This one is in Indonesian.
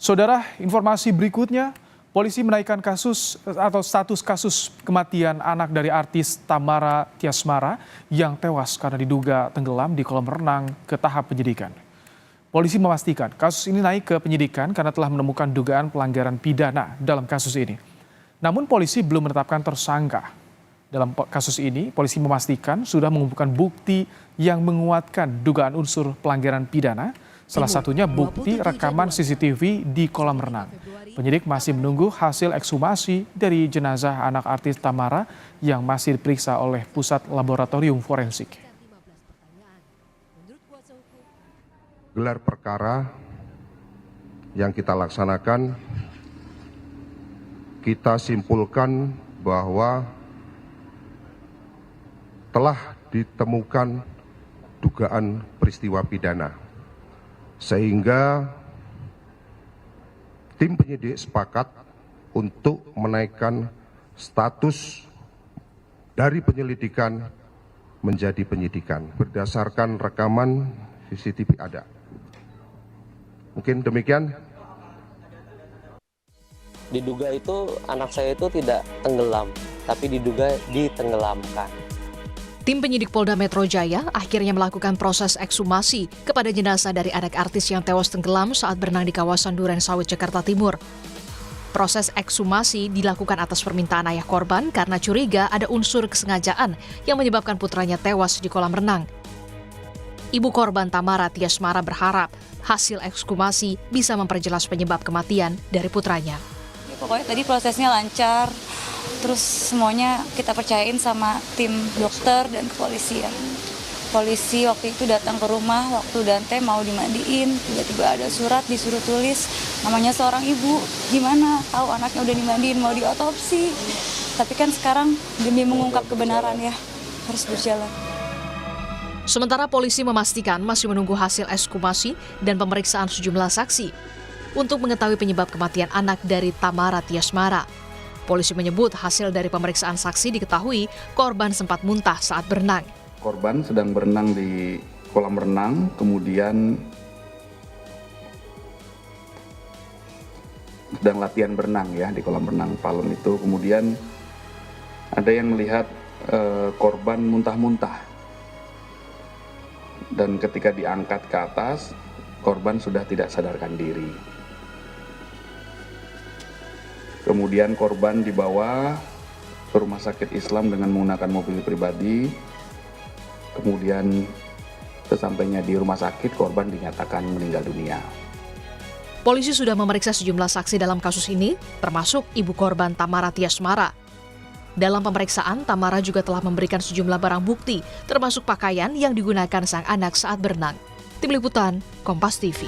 Saudara, informasi berikutnya, polisi menaikkan kasus atau status kasus kematian anak dari artis Tamara Tiasmara yang tewas karena diduga tenggelam di kolam renang ke tahap penyidikan. Polisi memastikan kasus ini naik ke penyidikan karena telah menemukan dugaan pelanggaran pidana dalam kasus ini. Namun polisi belum menetapkan tersangka. Dalam kasus ini, polisi memastikan sudah mengumpulkan bukti yang menguatkan dugaan unsur pelanggaran pidana, salah satunya bukti rekaman CCTV di kolam renang. Penyidik masih menunggu hasil ekshumasi dari jenazah anak artis Tamara yang masih diperiksa oleh Pusat Laboratorium Forensik. Gelar perkara yang kita laksanakan, kita simpulkan bahwa telah ditemukan dugaan peristiwa pidana, sehingga tim penyidik sepakat untuk menaikkan status dari penyelidikan menjadi penyidikan berdasarkan rekaman CCTV ada. Mungkin demikian. Diduga itu anak saya itu tidak tenggelam, tapi diduga ditenggelamkan. Tim penyidik Polda Metro Jaya akhirnya melakukan proses ekshumasi kepada jenazah dari anak artis yang tewas tenggelam saat berenang di kawasan Durensawit, Jakarta Timur. Proses ekshumasi dilakukan atas permintaan ayah korban karena curiga ada unsur kesengajaan yang menyebabkan putranya tewas di kolam renang. Ibu korban Tamara Tiasmara berharap hasil ekshumasi bisa memperjelas penyebab kematian dari putranya. Pokoknya tadi prosesnya lancar, terus semuanya kita percayain sama tim dokter dan kepolisian. Polisi waktu itu datang ke rumah waktu Dante mau dimandiin, tiba-tiba ada surat disuruh tulis namanya seorang ibu, gimana tahu anaknya udah dimandiin mau diotopsi. Tapi kan sekarang demi mengungkap kebenaran ya harus berjalan. Sementara polisi memastikan masih menunggu hasil ekshumasi dan pemeriksaan sejumlah saksi untuk mengetahui penyebab kematian anak dari Tamara Tiasmara. Polisi menyebut hasil dari pemeriksaan saksi diketahui korban sempat muntah saat berenang. Korban sedang berenang di kolam renang, kemudian sedang latihan berenang ya di kolam renang Palem itu. Kemudian ada yang melihat korban muntah-muntah. Dan ketika diangkat ke atas, korban sudah tidak sadarkan diri. Kemudian korban dibawa ke rumah sakit Islam dengan menggunakan mobil pribadi. Kemudian sesampainya di rumah sakit, korban dinyatakan meninggal dunia. Polisi sudah memeriksa sejumlah saksi dalam kasus ini, termasuk ibu korban Tamara Tiasmara. Dalam pemeriksaan, Tamara juga telah memberikan sejumlah barang bukti, termasuk pakaian yang digunakan sang anak saat berenang. Tim Liputan, Kompas TV.